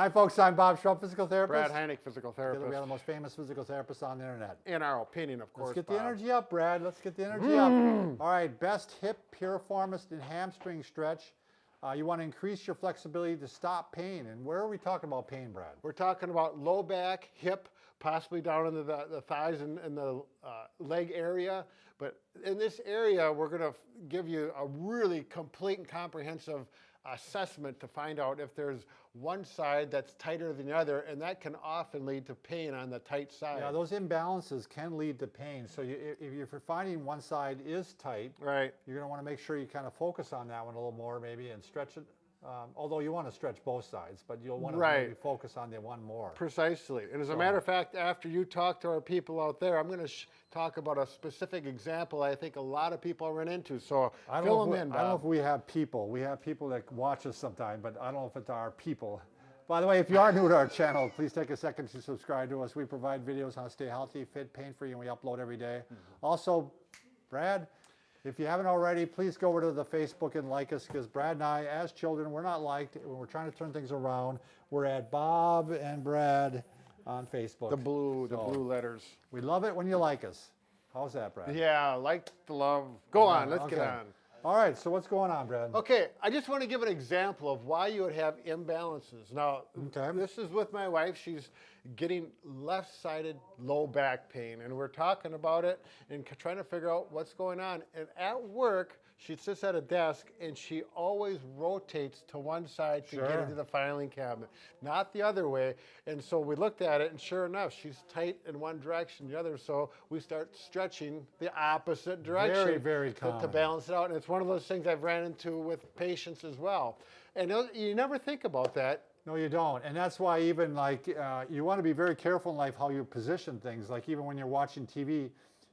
Hi, folks. I'm Bob Schrupp, physical therapist. Brad Heineck, physical therapist. Together we are the most famous physical therapists on the internet. In our opinion, of course. Let's get Bob. the energy up, Brad. Let's get the energy up. All right, best hip, piriformis, and hamstring stretch. You want to increase your flexibility to stop pain. And where are we talking about pain, Brad? We're talking about low back, hip, possibly down into the thighs and the leg area. But in this area, we're going to give you a really complete and comprehensive assessment to find out if there's one side that's tighter than the other, and that can often lead to pain on the tight side. Yeah, those imbalances can lead to pain. So if you're finding one side is tight, right, you're going to want to make sure you kind of focus on that one a little more maybe and stretch it. Although you want to stretch both sides, but you'll want to maybe focus on the one more. Precisely. And as a matter of fact, after you talk to our people out there, I'm going to talk about a specific example I think a lot of people run into. So fill them in, Bob. I don't know if we have people. We have people that watch us sometime, but I don't know if it's our people. By the way, if you are new to our channel, please take a second to subscribe to us. We provide videos on how to stay healthy, fit, pain-free, and we upload every day. Also, Brad, if you haven't already, please go over to the Facebook and like us, because Brad and I, as children, we're not liked. We're trying to turn things around. We're at Bob and Brad on Facebook. The blue letters. We love it when you like us. How's that, Brad? Yeah, like the love. Go on, let's get on. All right, so what's going on, Brad? Okay, I just want to give an example of why you would have imbalances. Now, this is with my wife. She's getting left-sided low back pain, and we're talking about it and trying to figure out what's going on. And at work, she sits at a desk, and she always rotates to one side to get into the filing cabinet, not the other way. And so we looked at it, and sure enough, she's tight in one direction, the other. So we start stretching the opposite direction Very, very common. to balance it out. And it's one of those things I've ran into with patients as well. And you never think about that. No, you don't. And that's why even like you want to be very careful in life how you position things. Like even when you're watching TV,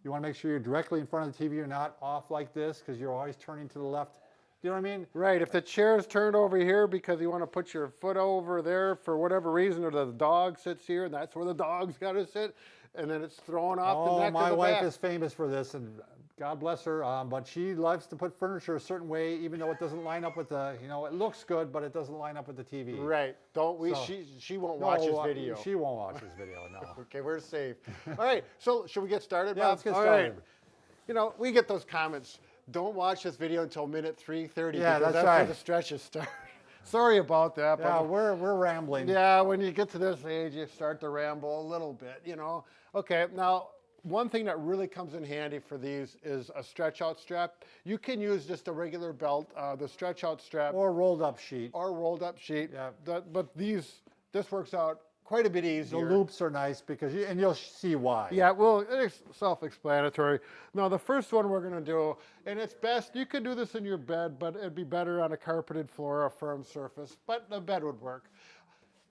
you want to make sure you're directly in front of the TV. You're not off like this because you're always turning to the left. Do you know what I mean? Right. If the chair's turned over here because you want to put your foot over there for whatever reason, or the dog sits here and that's where the dog's got to sit, and then it's thrown off the neck of the back. My wife is famous for this, and God bless her, but she loves to put furniture a certain way, even though it doesn't line up with the, it looks good, but it doesn't line up with the TV. Right. Don't we? So, she won't watch this video. She won't watch this video, no. Okay, we're safe. All right, so should we get started, Bob? Yeah, let's get started. Right. We get those comments. Don't watch this video until minute 3:30 because that's right. where the stretches start. Sorry about that. Yeah, but we're rambling. Yeah, when you get to this age, you start to ramble a little bit, Okay, now, one thing that really comes in handy for these is a stretch-out strap. You can use just a regular belt, the stretch-out strap. Or rolled-up sheet. Yeah. But this works out quite a bit easier. The loops are nice because you'll see why. Yeah, well, it's self-explanatory. Now, the first one we're going to do, and it's best, you could do this in your bed, but it'd be better on a carpeted floor or a firm surface, but the bed would work.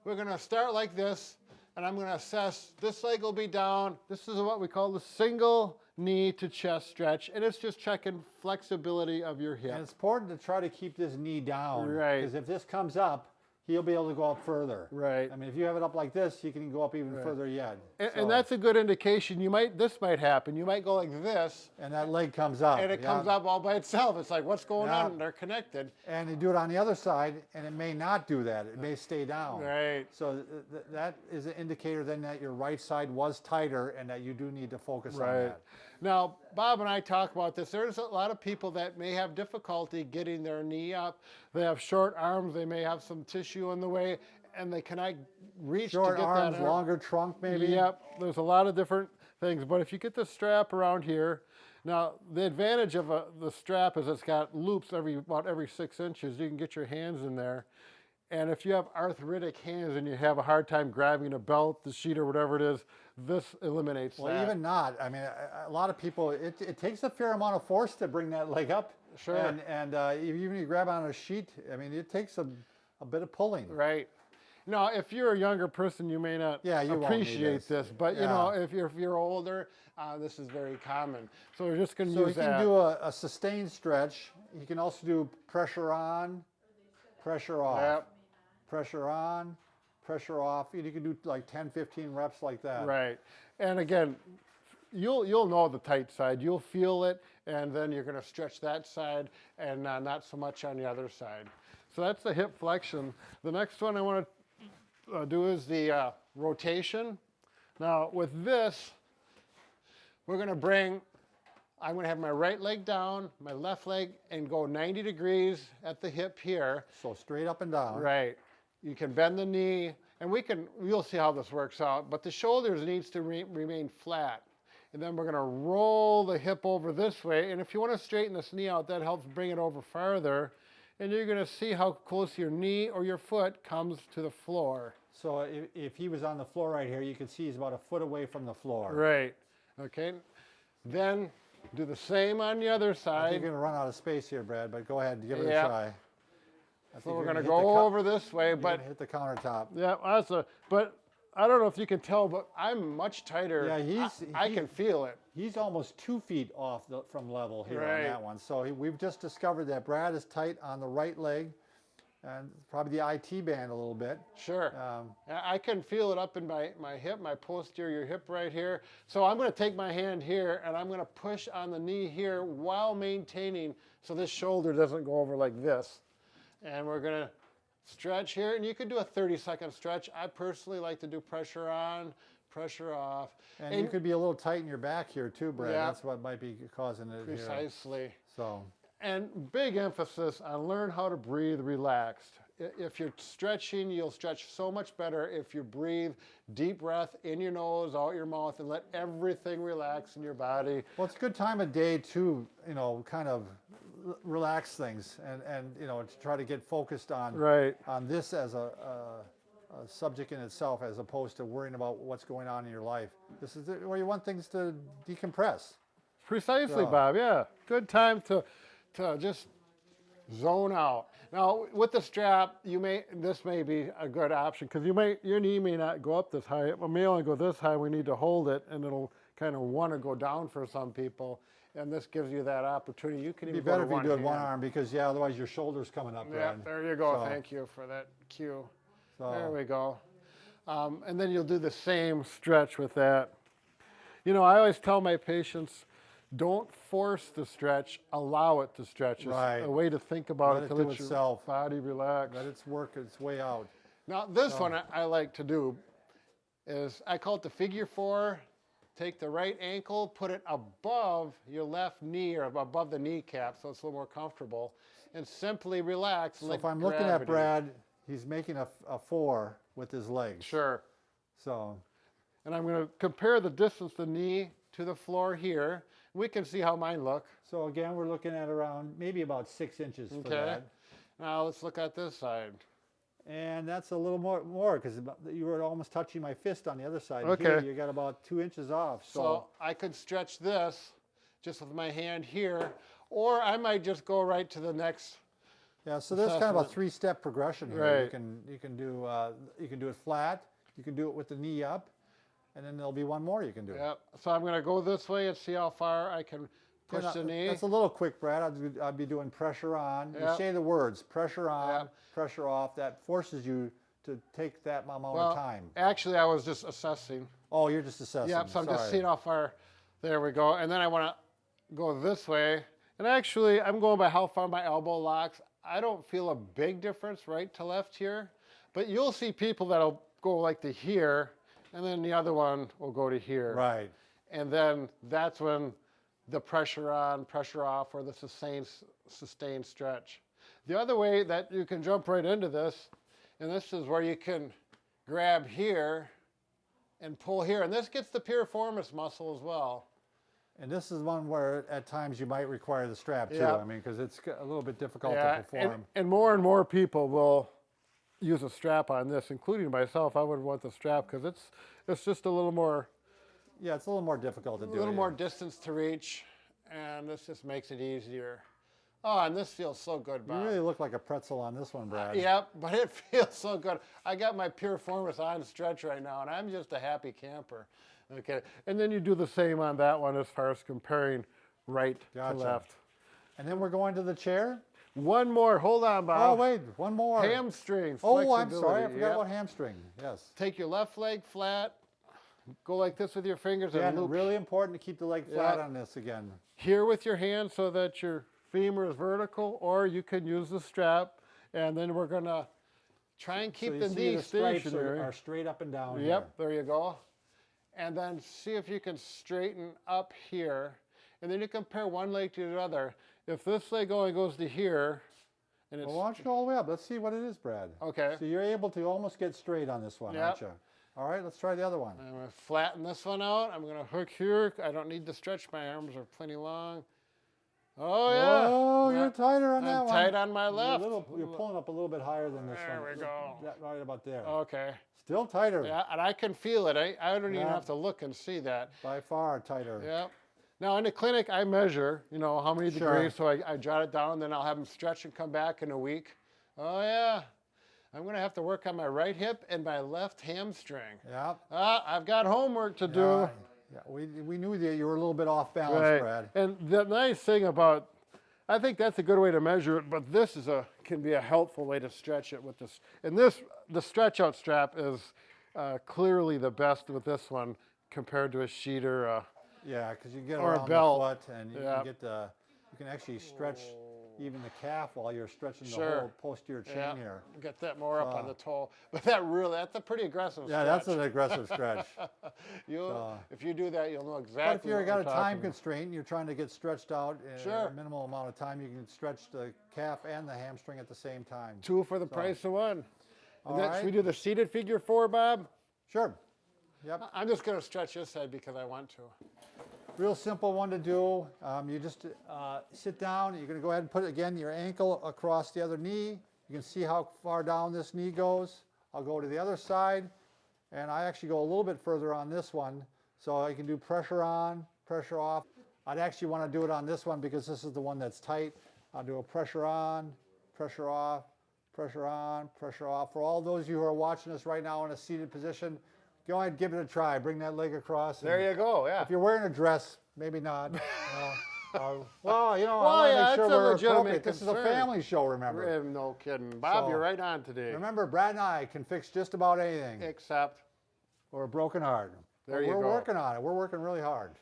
We're going to start like this, and I'm going to assess, this leg will be down. This is what we call the single knee to chest stretch, and it's just checking flexibility of your hip. And it's important to try to keep this knee down. Right. Because if this comes up, he'll be able to go up further. Right. I mean, if you have it up like this, you can go up even further yet. And that's a good indication. This might happen. You might go like this. And that leg comes up. And it comes up all by itself. It's like, what's going on? They're connected. And you do it on the other side, and it may not do that. It may stay down. Right. So that is an indicator then that your right side was tighter and that you do need to focus on that. Now, Bob and I talk about this. There's a lot of people that may have difficulty getting their knee up. They have short arms. They may have some tissue in the way, and they cannot reach short to get arms, that. Longer trunk, maybe. Yep. There's a lot of different things. But if you get the strap around here, now the advantage of the strap is it's got loops about every 6 inches. You can get your hands in there. And if you have arthritic hands and you have a hard time grabbing a belt, the sheet, or whatever it is, this eliminates that. Well, even not. I mean, a lot of people, it takes a fair amount of force to bring that leg up. Sure. And even if you grab on a sheet, I mean, it takes a bit of pulling. Right. Now, if you're a younger person, you may not appreciate this. But, if you're older, this is very common. So we're just going to use that. So you can do a sustained stretch. You can also do pressure on, pressure off. Yep. Pressure on, pressure off. You can do like 10, 15 reps like that. Right. And again, you'll know the tight side. You'll feel it, and then you're going to stretch that side and not so much on the other side. So that's the hip flexion. The next one I want to do is the rotation. Now with this, we're going to I'm going to have my right leg down, my left leg, and go 90 degrees at the hip here. So straight up and down. Right. You can bend the knee, and we'll see how this works out, but the shoulders needs to remain flat. And then we're going to roll the hip over this way, and if you want to straighten this knee out, that helps bring it over farther, and you're going to see how close your knee or your foot comes to the floor. So if he was on the floor right here, you can see he's about a foot away from the floor. Right. Okay. Then do the same on the other I side. think you're going to run out of space here, Brad, but go ahead and give it a try. So we're going to go over this way, but hit the countertop. Yeah, but I don't know if you can tell, but I'm much tighter. Yeah, I can feel it. He's almost 2 feet off from level here Right. on that one. So we've just discovered that Brad is tight on the right leg, and probably the IT band a little bit. Sure. I can feel it up in my hip, my posterior hip right here. So I'm going to take my hand here, and I'm going to push on the knee here while maintaining so this shoulder doesn't go over like this. And we're going to stretch here, and you could do a 30-second stretch. I personally like to do pressure on, pressure off. And you could be a little tight in your back here too, Brad. Yeah. That's what might be causing it here. Precisely. So. And big emphasis on learn how to breathe relaxed. If you're stretching, you'll stretch so much better if you breathe deep breath in your nose, out your mouth, and let everything relax in your body. Well, it's a good time of day to, kind of relax things and to try to get focused on on this as a subject in itself, as opposed to worrying about what's going on in your life. This is where you want things to decompress. Precisely, Bob. Yeah, good time to just zone out. Now with the strap, this may be a good option because your knee may not go up this high. It may only go this high. We need to hold it, and it'll kind of want to go down for some people. And this gives you that opportunity. You can even It'd be better if you do it hand. one arm, because otherwise your shoulder's coming up. Yeah, Brad. there you go. Thank you for that cue. There we go. And then you'll do the same stretch with that. I always tell my patients, don't force the stretch, allow it to stretch. It's a way to think about it to let your body relax. Let it work its way out. Now this one I like to do is, I call it the figure 4. Take the right ankle, put it above your left knee or above the kneecap so it's a little more comfortable, and simply relax. So if I'm looking at Brad, he's making a 4 with his legs. Sure. So. And I'm going to compare the distance the knee to the floor here. We can see how mine look. So again, we're looking at around maybe about 6 inches for that. Now let's look at this side. And that's a little more because you were almost touching my fist on the other side. Okay. Here, you got about 2 inches off. So I could stretch this just with my hand here, or I might just go right to the next. Yeah. So there's kind of a 3-step progression here. Right. You can do it flat. You can do it with the knee up, and then there'll be one more you can do. Yep. So I'm going to go this way and see how far I can push the knee. That's a little quick, Brad. I'd be doing pressure on. You say the words pressure on, pressure off. That forces you to take that amount of time. Actually, I was just assessing. Oh, you're just assessing. Yep, so I'm just seeing how far. There we go. And then I want to go this way. And actually, I'm going by how far my elbow locks. I don't feel a big difference right to left here. But you'll see people that'll go like to here, and then the other one will go to here. Right. And then that's when the pressure on, pressure off, or the sustained stretch. The other way that you can jump right into this, and this is where you can grab here and pull here. And this gets the piriformis muscle as well. And this is one where at times you might require the strap too. Yeah. I mean, because it's a little bit difficult to perform. And more people will use a strap on this, including myself. I would want the strap because it's just a little more. Yeah, it's a little more difficult to do. A little more distance to reach, and this just makes it easier. Oh, and this feels so good, Bob. You really look like a pretzel on this one, Brad. Yep, but it feels so good. I got my Piriformis on stretch right now, and I'm just a happy camper. Okay, and then you do the same on that one as far as comparing right to left. And then we're going to the chair? One more. Hold on, Bob. Oh, wait, one more. Hamstring. Oh, I'm sorry. I forgot about hamstring. Yes. Take your left leg flat. Go like this with your fingers and loop. Really important to keep the leg flat on this again. Here with your hand so that your femur is vertical, or you can use the strap, and then we're going to Try and So keep you the see knee the stripes stationary. are straight up and down here. Yep, there you go. And then see if you can straighten up here. And then you compare one leg to the other. If this leg only goes to here, and it's... Well, why don't you go all the way up? Let's see what it is, Brad. Okay. So you're able to almost get straight on this one, aren't you? All right, let's try the other one. I'm going to flatten this one out. I'm going to hook here. I don't need to stretch. My arms are plenty long. Oh, yeah. Oh, you're tighter on that I'm one. tight on my left. You're pulling up a little bit higher than this one. There we go. Right about there. Okay. Still tighter. Yeah, and I can feel it. I don't even Yeah. have to look and see that. By far tighter. Yep. Now in the clinic, I measure, you know, how many Sure. degrees, so I jot it down, then I'll have them stretch and come back in a week. Oh yeah, I'm gonna have to work on my right hip and my left hamstring. Yeah. I've got homework to do. Yeah, we knew that you were a little bit off balance, Right. Brad. And the nice thing about, I think that's a good way to measure it, but this is can be a helpful way to stretch it with this. And the stretch out strap is clearly the best with this one compared to a sheet or Yeah, because you get or a around belt. the foot and you Yeah. can get you can actually stretch even the calf while you're stretching the Sure. whole posterior chain yeah, here. get that more up on the toe. But that's a pretty aggressive Yeah, stretch. that's an aggressive stretch. If you do that, you'll know But exactly if you've what got we're a time talking about. constraint and you're trying to get stretched out in Sure. a minimal amount of time, you can stretch the calf and the hamstring at the same time. Two for the price of one. All And then, should right. we do the seated figure 4, Bob? Sure. Yep. I'm just going to stretch this side because I want to. Real simple one to do. You just sit down. You're going to go ahead and put, again, your ankle across the other knee. You can see how far down this knee goes. I'll go to the other side, and I actually go a little bit further on this one. So I can do pressure on, pressure off. I'd actually want to do it on this one because this is the one that's tight. I'll do a pressure on, pressure off, pressure on, pressure off. For all those of you who are watching us right now in a seated position, go ahead and give it a try. Bring that leg across. There you go, yeah. If you're wearing a dress, maybe not. Well, you know, Well, I want to yeah, make sure it's a we're legitimate appropriate. This is a concern. family show, remember. No kidding. Bob, So, you're right on today. Remember, Brad and I can fix just about anything Except, or a broken heart. There But you we're go. working on it. We're working really hard.